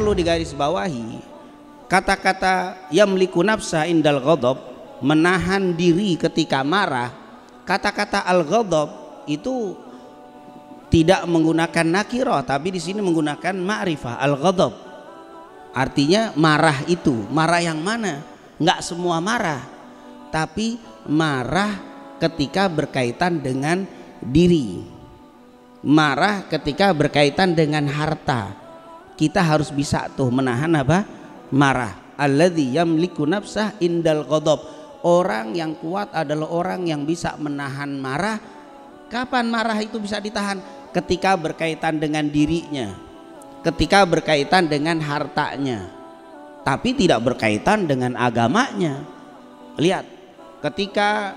perlu digarisbawahi, kata-kata yamliku nafsa indal ghadab, menahan diri ketika marah, kata-kata al-ghadab itu tidak menggunakan nakirah, tapi di sini menggunakan ma'rifah. Al-ghadab artinya marah itu, marah yang mana? Enggak semua marah, tapi marah ketika berkaitan dengan diri, marah ketika berkaitan dengan harta. Kita harus bisa tuh menahan apa? Marah. Alladzi yamliku nafsah indal ghadab. Orang yang kuat adalah orang yang bisa menahan marah. Kapan marah itu bisa ditahan? Ketika berkaitan dengan dirinya, ketika berkaitan dengan hartanya, tapi tidak berkaitan dengan agamanya. Lihat, ketika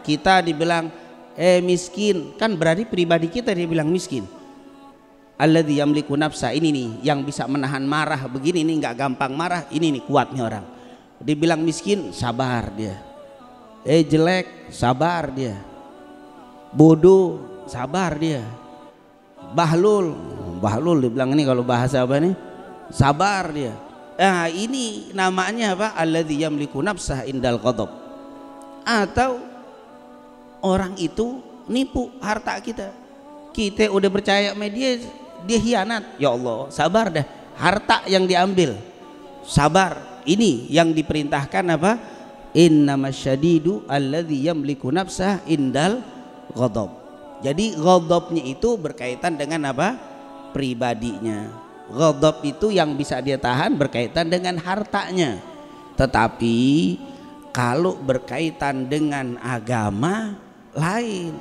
kita dibilang miskin, kan berarti pribadi kita dibilang miskin. Alladzi yamliku nafsa, ini nih yang bisa menahan marah begini nih, nggak gampang marah, ini nih kuatnya orang. Dibilang miskin, sabar dia. Jelek, sabar dia. Bodoh, sabar dia. Bahlul dibilang ini kalau bahasa apa nih? Sabar dia. Nah, ini namanya apa? Alladzi yamliku nafsah indal ghadab. Atau orang itu nipu harta kita. Kita udah percaya sama dia hianat. Ya Allah, sabar dah. Harta yang diambil, sabar. Ini yang diperintahkan apa? Innamasyadidu alladzi yamliku nafsah indal ghadab. Jadi ghadabnya itu berkaitan dengan apa? Pribadinya. Ghadab itu yang bisa dia tahan berkaitan dengan hartanya. Tetapi kalau berkaitan dengan agama lain.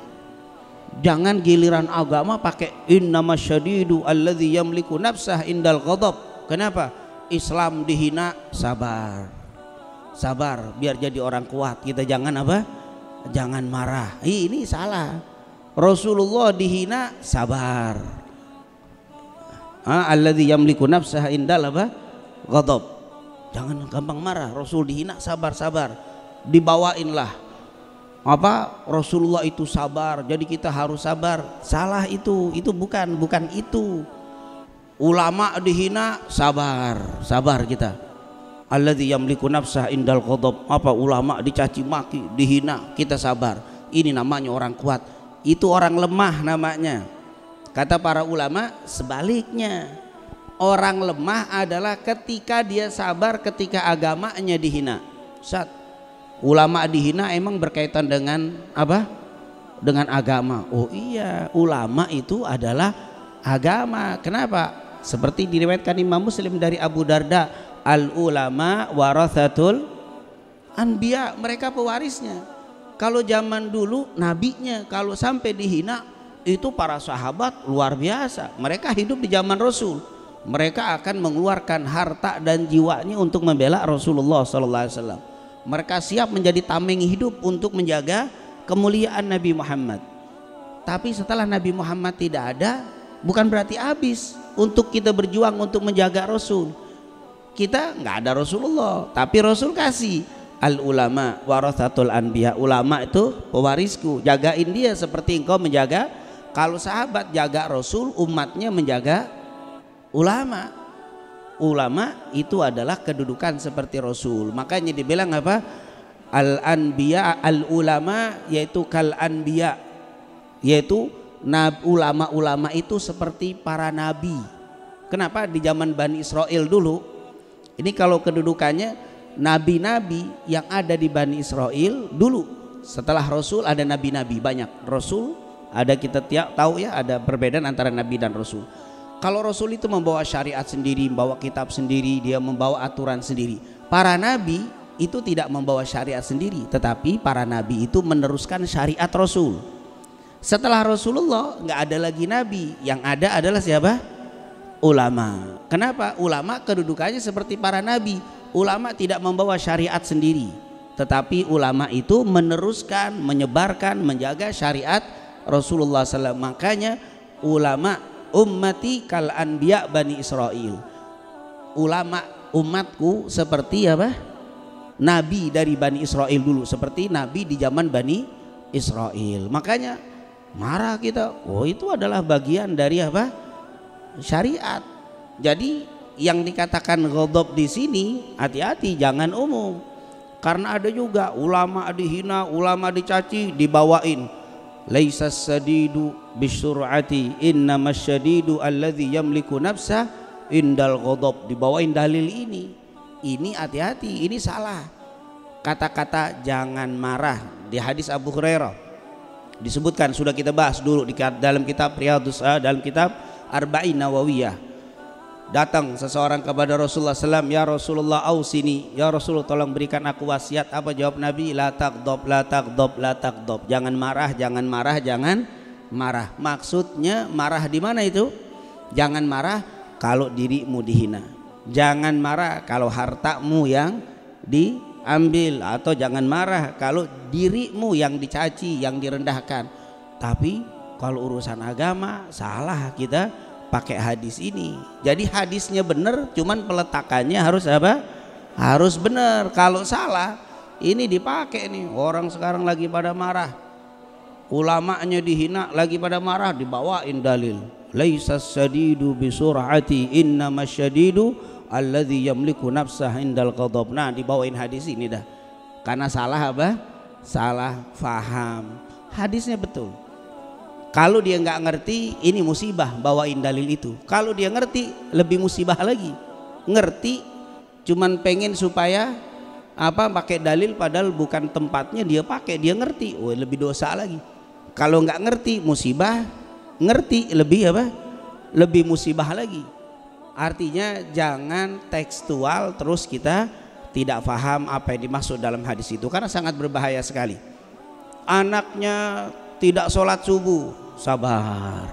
Jangan giliran agama pakai innamasyadidu alladzi yamliku nafsah indal ghadab. Kenapa? Islam dihina, sabar. Sabar biar jadi orang kuat. Kita jangan apa? Jangan marah. Ini salah. Rasulullah dihina, sabar. Alladzi yamliku nafsah indal apa? Ghadab. Jangan gampang marah. Rasul dihina, sabar. Dibawainlah apa? Rasulullah itu sabar, jadi kita harus sabar. Salah itu bukan itu. Ulama dihina, sabar kita. Alladzi yamliku nafsah indal ghadab. Apa? Ulama dicaci maki, dihina, kita sabar. Ini namanya orang kuat. Itu orang lemah namanya. Kata para ulama sebaliknya, orang lemah adalah ketika dia sabar ketika agamanya dihina. Ulama dihina emang berkaitan dengan apa? Dengan agama. Oh iya, ulama itu adalah agama. Kenapa? Seperti diriwayatkan Imam Muslim dari Abu Darda, al ulama warathatul anbiya, mereka pewarisnya. Kalau zaman dulu nabinya, kalau sampai dihina itu para sahabat luar biasa. Mereka hidup di zaman Rasul. Mereka akan mengeluarkan harta dan jiwanya untuk membela Rasulullah SAW. Mereka siap menjadi tameng hidup untuk menjaga kemuliaan Nabi Muhammad. Tapi setelah Nabi Muhammad tidak ada, bukan berarti habis untuk kita berjuang untuk menjaga Rasul. Kita nggak ada Rasulullah, tapi Rasul kasih al ulama warathatul anbiya. Ulama itu pewarisku, jagain dia seperti engkau menjaga. Kalau sahabat jaga Rasul, umatnya menjaga ulama. Ulama itu adalah kedudukan seperti Rasul. Makanya dibilang apa? Al anbiya, al ulama, yaitu kal anbiya, yaitu ulama-ulama itu seperti para nabi. Kenapa? Di zaman Bani Israel dulu, ini kalau kedudukannya nabi-nabi yang ada di Bani Israel dulu. Setelah Rasul ada nabi-nabi banyak. Rasul ada, kita tahu ya, ada perbedaan antara nabi dan Rasul. Kalau Rasul itu membawa syariat sendiri, membawa kitab sendiri, dia membawa aturan sendiri. Para nabi itu tidak membawa syariat sendiri, tetapi para nabi itu meneruskan syariat Rasul. Setelah Rasulullah nggak ada lagi nabi, yang ada adalah siapa? Ulama. Kenapa? Ulama kedudukannya seperti para nabi. Ulama tidak membawa syariat sendiri, tetapi ulama itu meneruskan, menyebarkan, menjaga syariat Rasulullah SAW. Makanya ulama ummati kal anbiya Bani Israel. Ulama umatku seperti apa? Nabi dari Bani Israel dulu, seperti nabi di zaman Bani Israel. Makanya marah kita, oh itu adalah bagian dari apa? Syariat. Jadi yang dikatakan ghadab di sini hati-hati, jangan umum. Karena ada juga ulama dihina, ulama dicaci, dibawain laisas sadidu bisyur'ati innamas syadidu alladzi yamliku nafsa indal ghadab, dibawain dalil ini hati-hati, ini salah. Kata-kata jangan marah di hadis Abu Hurairah disebutkan, sudah kita bahas dulu di dalam kitab Riyadhus, dalam kitab Arba'in Nawawiyah. Datang seseorang kepada Rasulullah SAW, ya Rasulullah ausini, ya Rasulullah tolong berikan aku wasiat. Apa jawab Nabi? La taghdab, la taghdab, la taghdab. Jangan marah, jangan marah, jangan marah. Maksudnya marah di mana itu? Jangan marah kalau dirimu dihina, jangan marah kalau hartamu yang diambil, atau jangan marah kalau dirimu yang dicaci, yang direndahkan. Tapi kalau urusan agama salah kita pakai hadis ini. Jadi hadisnya benar, cuman peletakannya harus apa? Harus benar. Kalau salah ini dipakai nih. Orang sekarang lagi pada marah, ulamanya dihina, lagi pada marah, dibawain dalil laisas syadidu bisur'ati innamas syadidu alladzi yamliku nafsah indal ghadab. Nah, dibawain hadis ini dah. Karena salah apa? Salah faham. Hadisnya betul. Kalau dia nggak ngerti, ini musibah bawain dalil itu. Kalau dia ngerti, lebih musibah lagi. Ngerti cuman pengen supaya apa, pakai dalil padahal bukan tempatnya dia pakai, dia ngerti, oh lebih dosa lagi. Kalau nggak ngerti musibah, ngerti lebih apa? Lebih musibah lagi. Artinya jangan tekstual terus kita tidak paham apa yang dimaksud dalam hadis itu, karena sangat berbahaya sekali. Anaknya tidak sholat subuh, sabar.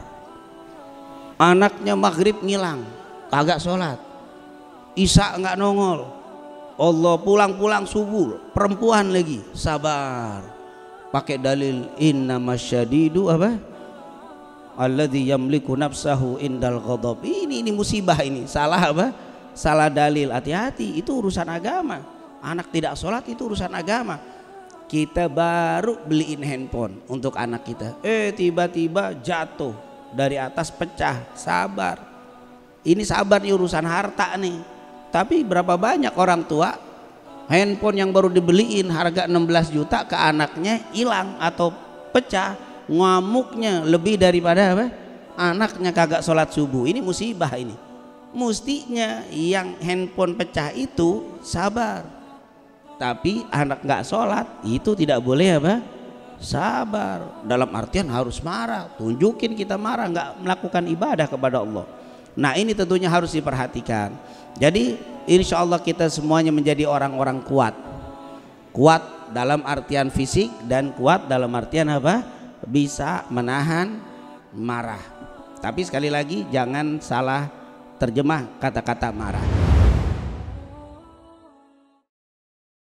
Anaknya maghrib ngilang, kagak sholat. Isya nggak nongol, Allah pulang-pulang subuh, perempuan lagi, sabar. Pakai dalil innamas syadidu apa? Alladzi yamliku nafsahu indal ghadab. Ini musibah ini. Salah apa? Salah dalil. Hati-hati, itu urusan agama. Anak tidak sholat itu urusan agama. Kita baru beliin handphone untuk anak kita, tiba-tiba jatuh dari atas, pecah. Sabar. Ini sabar nih, urusan harta nih. Tapi berapa banyak orang tua handphone yang baru dibeliin harga 16 juta ke anaknya hilang atau pecah, ngamuknya lebih daripada apa? Anaknya kagak sholat subuh. Ini musibah ini. Mustinya yang handphone pecah itu sabar. Tapi anak nggak sholat itu tidak boleh apa? Sabar. Dalam artian harus marah, tunjukin kita marah, nggak melakukan ibadah kepada Allah. Nah, ini tentunya harus diperhatikan. Jadi insya Allah kita semuanya menjadi orang-orang kuat. Kuat dalam artian fisik dan kuat dalam artian apa? Bisa menahan marah. Tapi sekali lagi jangan salah terjemah kata-kata marah.